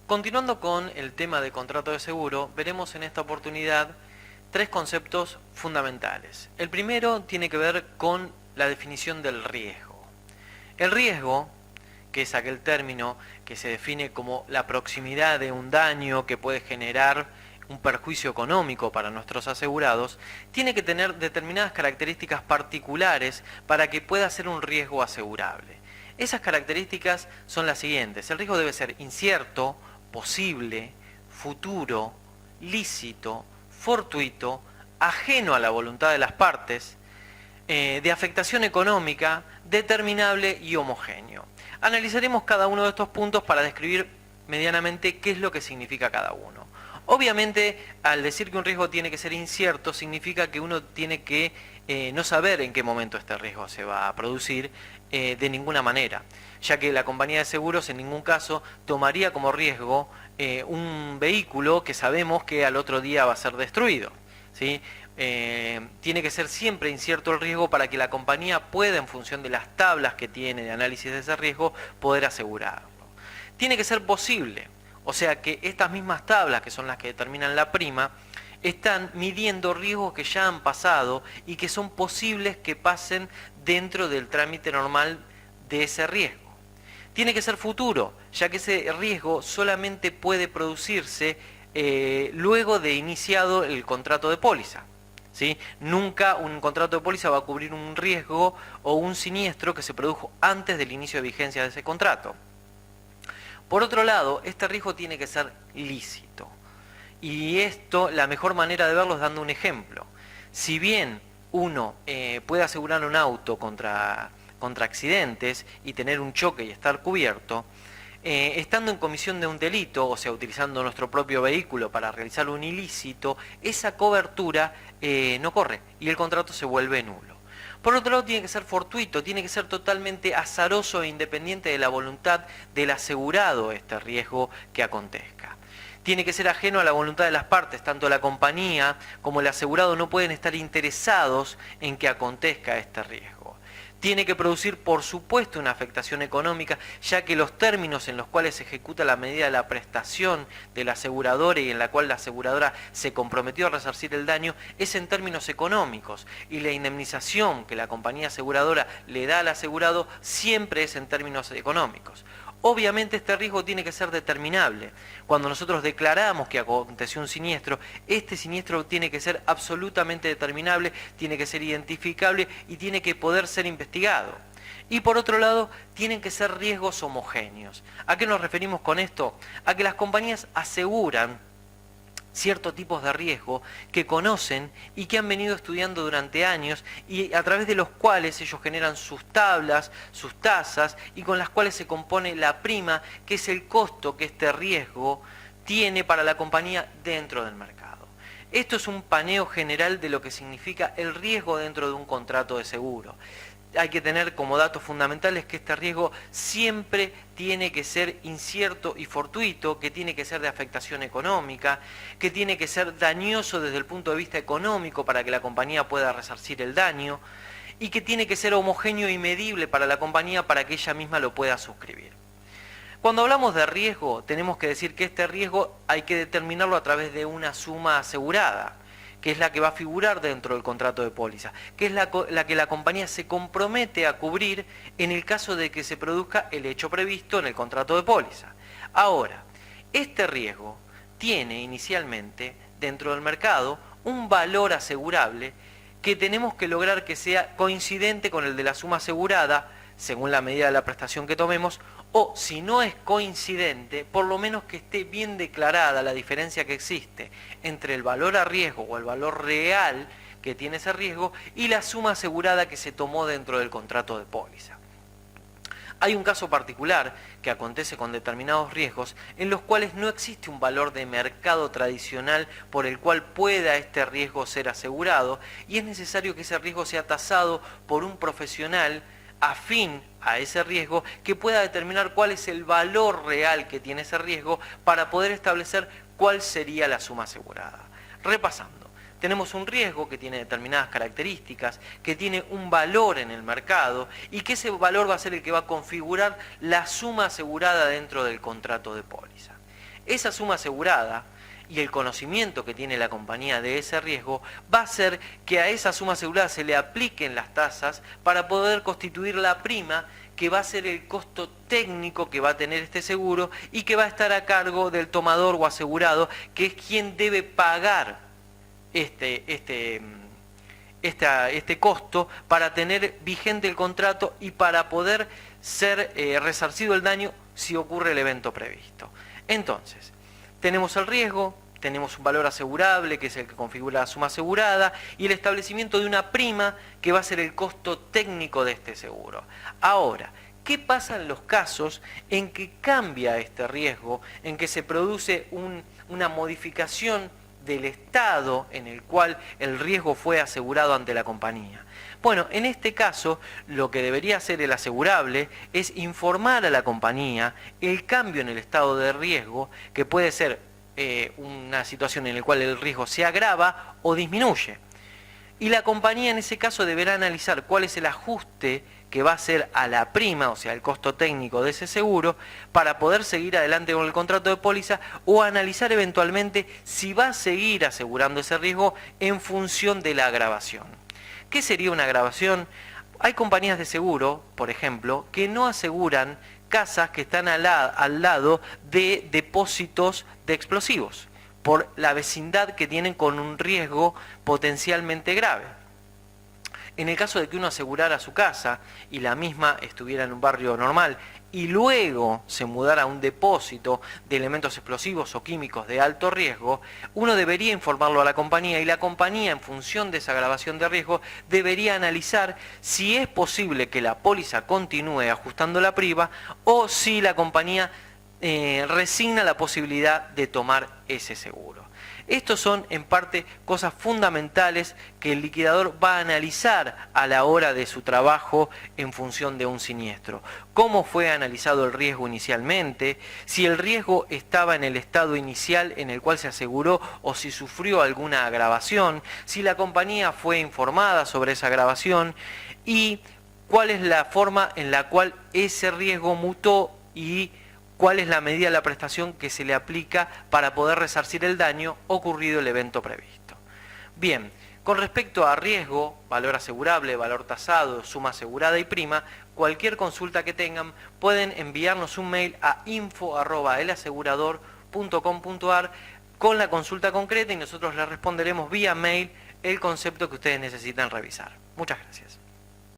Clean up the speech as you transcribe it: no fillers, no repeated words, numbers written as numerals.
Continuando con el tema de contrato de seguro, veremos en esta oportunidad tres conceptos fundamentales. El primero tiene que ver con la definición del riesgo. El riesgo, que es aquel término que se define como la proximidad de un daño que puede generar un perjuicio económico para nuestros asegurados, tiene que tener determinadas características particulares para que pueda ser un riesgo asegurable. Esas características son las siguientes: el riesgo debe ser incierto, posible, futuro, lícito, fortuito, ajeno a la voluntad de las partes, de afectación económica, determinable y homogéneo. Analizaremos cada uno de estos puntos para describir medianamente qué es lo que significa cada uno. Obviamente, al decir que un riesgo tiene que ser incierto, significa que uno tiene que no saber en qué momento este riesgo se va a producir de ninguna manera, ya que la compañía de seguros en ningún caso tomaría como riesgo un vehículo que sabemos que al otro día va a ser destruido, ¿sí? Tiene que ser siempre incierto el riesgo para que la compañía pueda, en función de las tablas que tiene de análisis de ese riesgo, poder asegurarlo. Tiene que ser posible, o sea que estas mismas tablas, que son las que determinan la prima, están midiendo riesgos que ya han pasado y que son posibles que pasen dentro del trámite normal de ese riesgo. Tiene que ser futuro, ya que ese riesgo solamente puede producirse luego de iniciado el contrato de póliza, ¿sí? Nunca un contrato de póliza va a cubrir un riesgo o un siniestro que se produjo antes del inicio de vigencia de ese contrato. Por otro lado, este riesgo tiene que ser lícito. Y esto, la mejor manera de verlo es dando un ejemplo. Si bien uno puede asegurar un auto contra accidentes y tener un choque y estar cubierto, estando en comisión de un delito, o sea, utilizando nuestro propio vehículo para realizar un ilícito, esa cobertura no corre y el contrato se vuelve nulo. Por otro lado, tiene que ser fortuito, tiene que ser totalmente azaroso e independiente de la voluntad del asegurado este riesgo que acontezca. Tiene que ser ajeno a la voluntad de las partes, tanto la compañía como el asegurado no pueden estar interesados en que acontezca este riesgo. Tiene que producir, por supuesto, una afectación económica, ya que los términos en los cuales se ejecuta la medida de la prestación del asegurador y en la cual la aseguradora se comprometió a resarcir el daño es en términos económicos, y la indemnización que la compañía aseguradora le da al asegurado siempre es en términos económicos. Obviamente este riesgo tiene que ser determinable. Cuando nosotros declaramos que aconteció un siniestro, este siniestro tiene que ser absolutamente determinable, tiene que ser identificable y tiene que poder ser investigado. Y por otro lado, tienen que ser riesgos homogéneos. ¿A qué nos referimos con esto? A que las compañías aseguran ciertos tipos de riesgo que conocen y que han venido estudiando durante años y a través de los cuales ellos generan sus tablas, sus tasas y con las cuales se compone la prima, que es el costo que este riesgo tiene para la compañía dentro del mercado. Esto es un paneo general de lo que significa el riesgo dentro de un contrato de seguro. Hay que tener como datos fundamentales que este riesgo siempre tiene que ser incierto y fortuito, que tiene que ser de afectación económica, que tiene que ser dañoso desde el punto de vista económico para que la compañía pueda resarcir el daño, y que tiene que ser homogéneo y medible para la compañía para que ella misma lo pueda suscribir. Cuando hablamos de riesgo, tenemos que decir que este riesgo hay que determinarlo a través de una suma asegurada, que es la que va a figurar dentro del contrato de póliza, que es la que la compañía se compromete a cubrir en el caso de que se produzca el hecho previsto en el contrato de póliza. Ahora, este riesgo tiene inicialmente dentro del mercado un valor asegurable que tenemos que lograr que sea coincidente con el de la suma asegurada, según la medida de la prestación que tomemos, o si no es coincidente, por lo menos que esté bien declarada la diferencia que existe entre el valor a riesgo o el valor real que tiene ese riesgo y la suma asegurada que se tomó dentro del contrato de póliza. Hay un caso particular que acontece con determinados riesgos en los cuales no existe un valor de mercado tradicional por el cual pueda este riesgo ser asegurado y es necesario que ese riesgo sea tasado por un profesional afín a ese riesgo que pueda determinar cuál es el valor real que tiene ese riesgo para poder establecer cuál sería la suma asegurada. Repasando, tenemos un riesgo que tiene determinadas características, que tiene un valor en el mercado y que ese valor va a ser el que va a configurar la suma asegurada dentro del contrato de póliza. esa suma asegurada y el conocimiento que tiene la compañía de ese riesgo va a hacer que a esa suma asegurada se le apliquen las tasas para poder constituir la prima que va a ser el costo técnico que va a tener este seguro y que va a estar a cargo del tomador o asegurado, que es quien debe pagar este costo para tener vigente el contrato y para poder ser resarcido el daño si ocurre el evento previsto. Entonces, tenemos el riesgo, tenemos un valor asegurable, que es el que configura la suma asegurada, y el establecimiento de una prima, que va a ser el costo técnico de este seguro. Ahora, ¿qué pasa en los casos en que cambia este riesgo, en que se produce una modificación del estado en el cual el riesgo fue asegurado ante la compañía? Bueno, en este caso, lo que debería hacer el asegurable es informar a la compañía el cambio en el estado de riesgo, que puede ser una situación en la cual el riesgo se agrava o disminuye. Y la compañía en ese caso deberá analizar cuál es el ajuste que va a hacer a la prima, o sea, el costo técnico de ese seguro, para poder seguir adelante con el contrato de póliza o analizar eventualmente si va a seguir asegurando ese riesgo en función de la agravación. ¿Qué sería una agravación? Hay compañías de seguro, por ejemplo, que no aseguran casas que están al lado de depósitos de explosivos, por la vecindad que tienen con un riesgo potencialmente grave. En el caso de que uno asegurara su casa y la misma estuviera en un barrio normal y luego se mudara a un depósito de elementos explosivos o químicos de alto riesgo, uno debería informarlo a la compañía y la compañía, en función de esa agravación de riesgo, debería analizar si es posible que la póliza continúe ajustando la prima o si la compañía resigna la posibilidad de tomar ese seguro. Estos son en parte cosas fundamentales que el liquidador va a analizar a la hora de su trabajo en función de un siniestro. Cómo fue analizado el riesgo inicialmente, si el riesgo estaba en el estado inicial en el cual se aseguró o si sufrió alguna agravación, si la compañía fue informada sobre esa agravación y cuál es la forma en la cual ese riesgo mutó y cuál es la medida de la prestación que se le aplica para poder resarcir el daño ocurrido el evento previsto. Bien, con respecto a riesgo, valor asegurable, valor tasado, suma asegurada y prima, cualquier consulta que tengan pueden enviarnos un mail a info@elasegurador.com.ar con la consulta concreta y nosotros les responderemos vía mail el concepto que ustedes necesitan revisar. Muchas gracias.